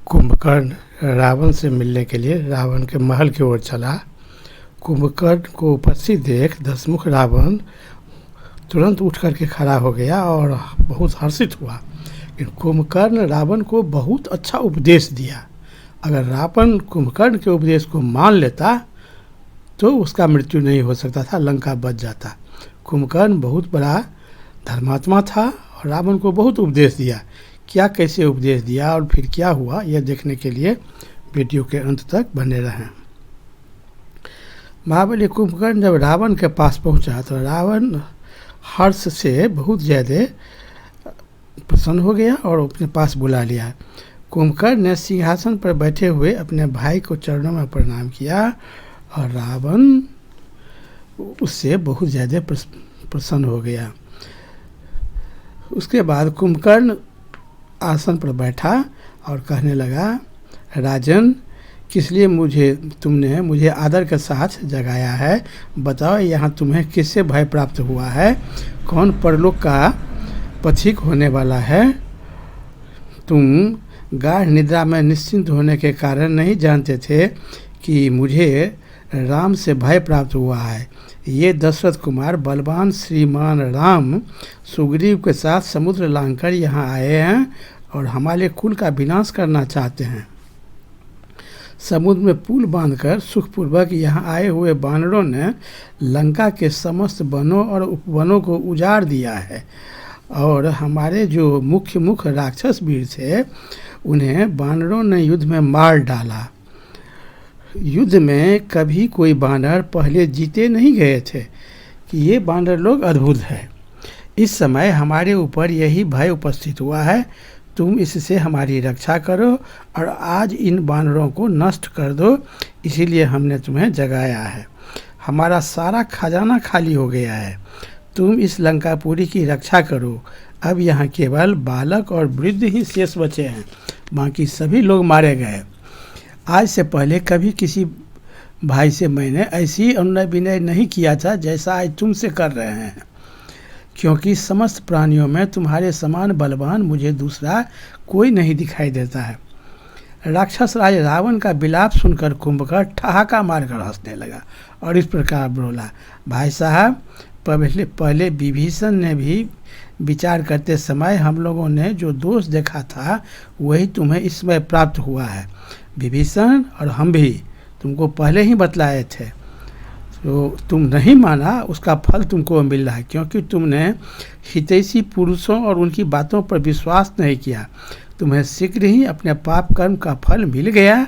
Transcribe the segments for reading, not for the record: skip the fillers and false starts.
कुंभकर्ण रावण से मिलने के लिए रावण के महल की ओर चला। कुंभकर्ण को उपस्थित देख दशमुख रावण तुरंत उठ करके खड़ा हो गया और बहुत हर्षित हुआ। लेकिन कुंभकर्ण रावण को बहुत अच्छा उपदेश दिया। अगर रावण कुंभकर्ण के उपदेश को मान लेता तो उसका मृत्यु नहीं हो सकता था, लंका बच जाता। कुंभकर्ण बहुत बड़ा धर्मात्मा था और रावण को बहुत उपदेश दिया। क्या कैसे उपदेश दिया और फिर क्या हुआ, यह देखने के लिए वीडियो के अंत तक बने रहें। महाबली कुंभकर्ण जब रावण के पास पहुंचा तो रावण हर्ष से बहुत ज़्यादा प्रसन्न हो गया और अपने पास बुला लिया। कुंभकर्ण ने सिंहासन पर बैठे हुए अपने भाई को चरणों में प्रणाम किया और रावण उससे बहुत ज़्यादा प्रसन्न हो गया। उसके बाद कुंभकर्ण आसन पर बैठा और कहने लगा, राजन, किस लिए तुमने मुझे आदर के साथ जगाया है? बताओ, यहाँ तुम्हें किससे भय प्राप्त हुआ है? कौन परलोक का पथिक होने वाला है? तुम गाढ़ निद्रा में निश्चिंत होने के कारण नहीं जानते थे कि मुझे राम से भय प्राप्त हुआ है। ये दशरथ कुमार बलवान श्रीमान राम सुग्रीव के साथ समुद्र लांघकर यहाँ आए हैं और हमारे कुल का विनाश करना चाहते हैं। समुद्र में पुल बांधकर सुखपूर्वक यहाँ आए हुए बानरों ने लंका के समस्त वनों और उपवनों को उजाड़ दिया है और हमारे जो मुख्य राक्षस वीर थे उन्हें बानरों ने युद्ध में मार डाला। युद्ध में कभी कोई बानर पहले जीते नहीं गए थे कि ये बानर लोग अद्भुत है। इस समय हमारे ऊपर यही भय उपस्थित हुआ है। तुम इससे हमारी रक्षा करो और आज इन बानरों को नष्ट कर दो, इसीलिए हमने तुम्हें जगाया है। हमारा सारा खजाना खाली हो गया है। तुम इस लंकापुरी की रक्षा करो। अब यहाँ केवल बालक और वृद्ध ही शेष बचे हैं, बाकी सभी लोग मारे गए। आज से पहले कभी किसी भाई से मैंने ऐसी अनुनय विनय नहीं किया था जैसा आज तुमसे कर रहे हैं, क्योंकि समस्त प्राणियों में तुम्हारे समान बलवान मुझे दूसरा कोई नहीं दिखाई देता है। राक्षस राज रावण का विलाप सुनकर कुंभकर्ण ठहाका मारकर हंसने लगा और इस प्रकार बोला, भाई साहब, पहले विभीषण ने भी विचार करते समय हम लोगों ने जो दोष देखा था वही तुम्हें इस समय प्राप्त हुआ है। विभीषण और हम भी तुमको पहले ही बतलाए थे, तो तुम नहीं माना, उसका फल तुमको मिल रहा है, क्योंकि तुमने हितैषी पुरुषों और उनकी बातों पर विश्वास नहीं किया। तुम्हें शीघ्र ही अपने पाप कर्म का फल मिल गया।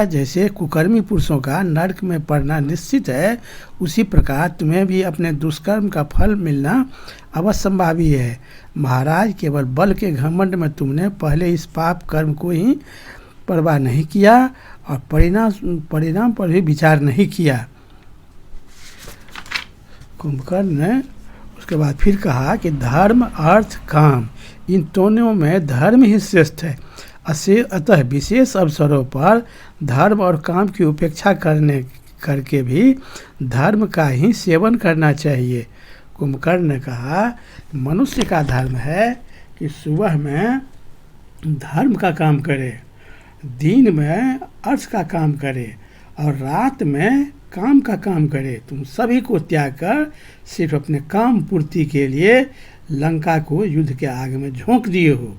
जैसे कुकर्मी पुरुषों का नरक में पड़ना निश्चित है, उसी प्रकार तुम्हें भी अपने दुष्कर्म का फल मिलना अवश्यंभावी है। महाराज, केवल बल के घमंड में तुमने पहले इस पाप कर्म को ही परवाह नहीं किया और परिणाम पर भी विचार नहीं किया। कुंभकर्ण ने उसके बाद फिर कहा कि धर्म, अर्थ, काम, इन दोनों में धर्म ही श्रेष्ठ है। अतः विशेष अवसरों पर धर्म और काम की उपेक्षा करके भी धर्म का ही सेवन करना चाहिए। कुंभकर्ण ने कहा, मनुष्य का धर्म है कि सुबह में धर्म का काम करे, दिन में अर्थ का काम करे और रात में काम का काम करे। तुम सभी को त्याग कर सिर्फ अपने काम पूर्ति के लिए लंका को युद्ध के आग में झोंक दिए हो।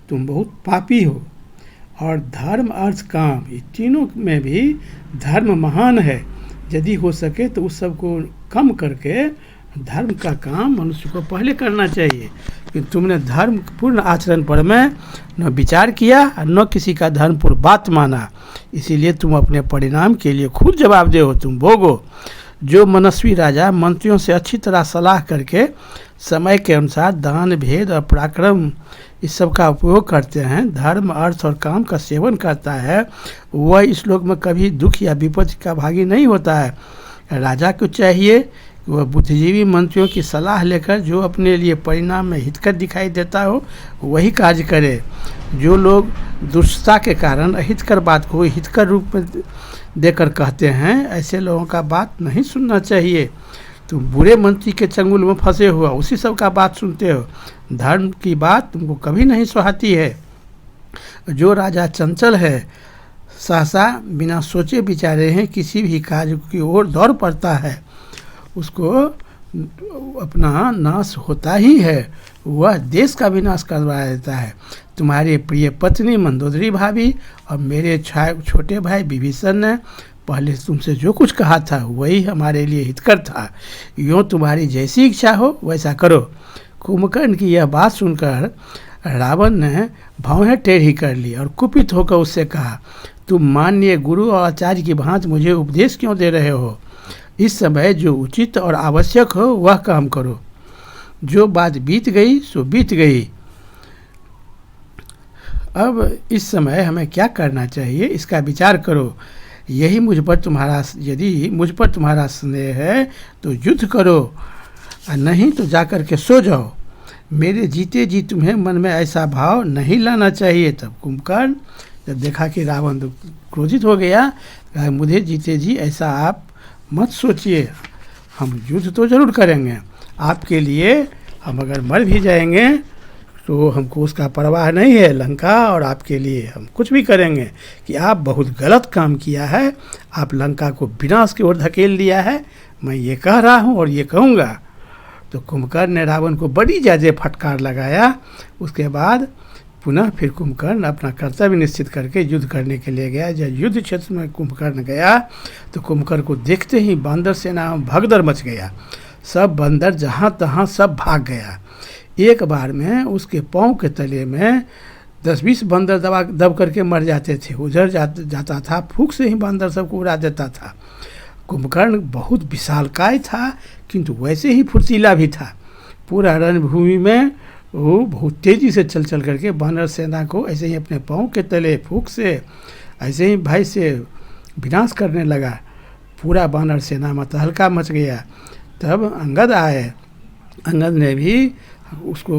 तुम बहुत पापी हो। और धर्म, अर्थ, काम, ये तीनों में भी धर्म महान है। यदि हो सके तो उस सब को कम करके धर्म का काम मनुष्य को पहले करना चाहिए। कि तुमने धर्म पूर्ण आचरण पर में न विचार किया और न किसी का धर्मपूर्ण बात माना, इसीलिए तुम अपने परिणाम के लिए खुद जवाबदेह हो। तुम भोगो। जो मनस्वी राजा मंत्रियों से अच्छी तरह सलाह करके समय के अनुसार दान, भेद और पराक्रम इस सब का उपयोग करते हैं, धर्म, अर्थ और काम का सेवन करता है, वह इस लोक में कभी दुख या विपत्ति का भागी नहीं होता है। राजा को चाहिए कि वह बुद्धिजीवी मंत्रियों की सलाह लेकर जो अपने लिए परिणाम में हितकर दिखाई देता हो वही कार्य करे। जो लोग दुष्टता के कारण अहितकर बात को हितकर रूप में देकर कहते हैं, ऐसे लोगों का बात नहीं सुनना चाहिए। तुम बुरे मंत्री के चंगुल में फंसे हुआ उसी सब का बात सुनते हो। धर्म की बात तुमको कभी नहीं सुहाती है। जो राजा चंचल है, सहसा बिना सोचे विचारे हैं किसी भी कार्य की ओर दौड़ पड़ता है, उसको अपना नाश होता ही है, वह देश का विनाश करवा देता है। तुम्हारी प्रिय पत्नी मंदोदरी भाभी और मेरे छोटे भाई विभीषण ने पहले तुमसे जो कुछ कहा था वही हमारे लिए हितकर था। यूँ तुम्हारी जैसी इच्छा हो वैसा करो। कुंभकर्ण की यह बात सुनकर रावण ने भौहें टेढ़ी कर ली और कुपित होकर उससे कहा, तुम माननीय गुरु और आचार्य की भांति मुझे उपदेश क्यों दे रहे हो? इस समय जो उचित और आवश्यक हो वह काम करो। जो बात बीत गई सो बीत गई। अब इस समय हमें क्या करना चाहिए इसका विचार करो। यदि मुझ पर तुम्हारा स्नेह है तो युद्ध करो, और नहीं तो जाकर के सो जाओ। मेरे जीते जी तुम्हें मन में ऐसा भाव नहीं लाना चाहिए। तब कुंभकर्ण जब देखा कि रावण तो क्रोधित हो गया, कहा, मुझे जीते जी ऐसा आप मत सोचिए, हम युद्ध तो जरूर करेंगे आपके लिए। हम अगर मर भी जाएंगे तो हमको उसका परवाह नहीं है। लंका और आपके लिए हम कुछ भी करेंगे कि आप बहुत गलत काम किया है, आप लंका को विनाश की ओर धकेल दिया है, मैं ये कह रहा हूँ और ये कहूँगा। तो कुंभकर्ण ने रावण को बड़ी ज़्यादा फटकार लगाया। उसके बाद पुनः फिर कुंभकर्ण अपना कर्तव्य निश्चित करके युद्ध करने के लिए गया। जब युद्ध क्षेत्र में कुंभकर्ण गया तो कुंभकर्ण को देखते ही बांदर सेना में भगदड़ मच गया। सब बंदर जहाँ तहाँ सब भाग गया। एक बार में उसके पाँव के तले में 10-20 बंदर दब करके मर जाते थे। उधर जाता था, फूंक से ही बंदर सबको उड़ा देता था। कुंभकर्ण बहुत विशालकाय था किंतु वैसे ही फुर्तीला भी था। पूरा रणभूमि में वो बहुत तेज़ी से चल करके बानर सेना को ऐसे ही अपने पाँव के तले फूंक से ऐसे ही भाई से विनाश करने लगा। पूरा बानर सेना में तहलका मच गया। तब अंगद आए। अंगद ने भी उसको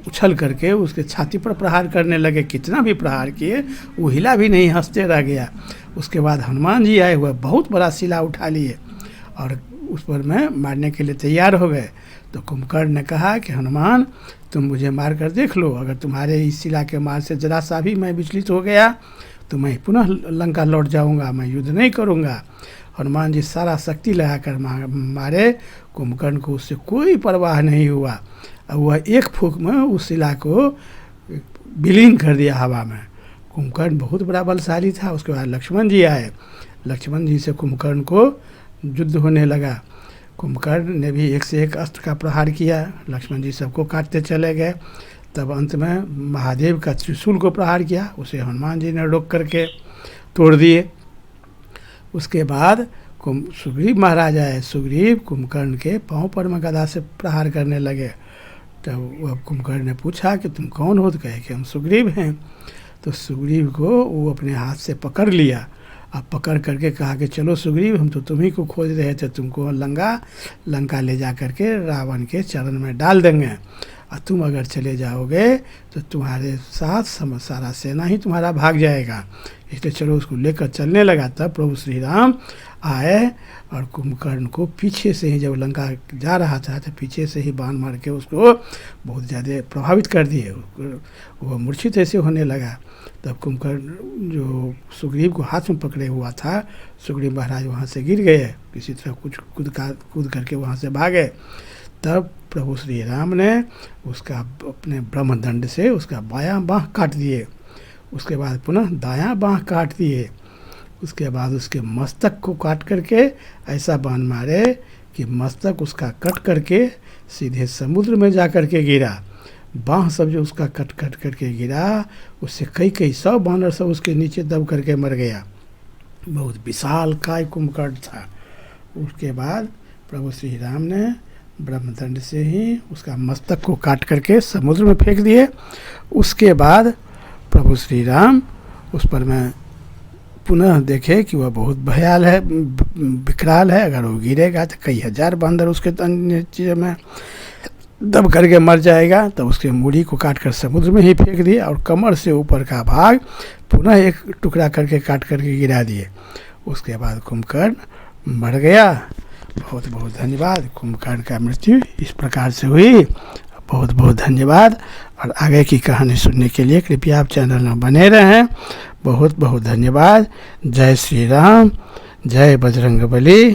उछल करके उसके छाती पर प्रहार करने लगे। कितना भी प्रहार किए वो हिला भी नहीं, हंसते रह गया। उसके बाद हनुमान जी आए हुए बहुत बड़ा शिला उठा लिए और उस पर में मारने के लिए तैयार हो गए। तो कुंभकर्ण ने कहा कि हनुमान तुम मुझे मार कर देख लो, अगर तुम्हारे इस शिला के मार से जरा सा भी मैं विचलित हो गया तो मैं पुनः लंका लौट जाऊंगा, मैं युद्ध नहीं करूंगा। हनुमान जी सारा शक्ति लगाकर मारे। कुंभकर्ण को उससे कोई परवाह नहीं हुआ। अब वह एक फूंक में उस शिला को विलीन कर दिया हवा में। कुंभकर्ण बहुत बड़ा बलशाली था। उसके बाद लक्ष्मण जी आए। लक्ष्मण जी से कुंभकर्ण को युद्ध होने लगा। कुंभकर्ण ने भी एक से एक अस्त्र का प्रहार किया। लक्ष्मण जी सबको काटते चले गए। तब अंत में महादेव का त्रिशूल को प्रहार किया, उसे हनुमान जी ने रोक करके तोड़ दिए। उसके बाद सुग्रीव महाराज आए। सुग्रीव कुंभकर्ण के पाँव पर में गदा से प्रहार करने लगे। तब वह कुंभकर्ण ने पूछा कि तुम कौन हो? तो कहे कि हम सुग्रीव हैं। तो सुग्रीव को वो अपने हाथ से पकड़ लिया। अब पकड़ करके कहा कि चलो सुग्रीव, हम तो तुम्ही को खोज रहे थे, तुमको लंका ले जा करके रावण के चरण में डाल देंगे, और तुम अगर चले जाओगे तो तुम्हारे साथ सारा सेना ही तुम्हारा भाग जाएगा, इसलिए चलो उसको लेकर चलने लगा। तब प्रभु श्री राम आए और कुंभकर्ण को पीछे से ही, जब लंका जा रहा था तो पीछे से ही बाण मार के उसको बहुत ज़्यादा प्रभावित कर दिए। वो मूर्छित ऐसे होने लगा। तब कुंभकर्ण जो सुग्रीव को हाथ में पकड़े हुआ था, सुग्रीव महाराज वहाँ से गिर गए, किसी तरह कुछ कूद करके वहाँ से भागे। तब प्रभु श्री राम ने उसका अपने ब्रह्मदंड से उसका बायां बाँह काट दिए। उसके बाद पुनः दायां बाँह काट दिए। उसके बाद उसके मस्तक को काट करके ऐसा बाण मारे कि मस्तक उसका कट करके सीधे समुद्र में जा कर के गिरा। बाँह सब जो उसका कट करके गिरा, उससे कई 100 बानर सब उसके नीचे दब करके मर गया। बहुत विशाल काय कुंभकर्ण था। उसके बाद प्रभु श्री राम ने ब्रह्मदंड से ही उसका मस्तक को काट करके समुद्र में फेंक दिए। उसके बाद प्रभु श्री राम उस पर में पुनः देखे कि वह बहुत भयाल है, विकराल है, अगर वो गिरेगा तो कई हजार बंदर उसके नीचे में दब करके मर जाएगा। तब उसके मूड़ी को काट कर समुद्र में ही फेंक दिए और कमर से ऊपर का भाग पुनः एक टुकड़ा करके काट करके गिरा दिए। उसके बाद कुंभकर्ण मर गया। बहुत बहुत धन्यवाद। कुंभकर्ण का मृत्यु इस प्रकार से हुई। बहुत बहुत धन्यवाद। और आगे की कहानी सुनने के लिए कृपया आप चैनल में बने रहें। बहुत बहुत धन्यवाद। जय श्री राम, जय बजरंगबली।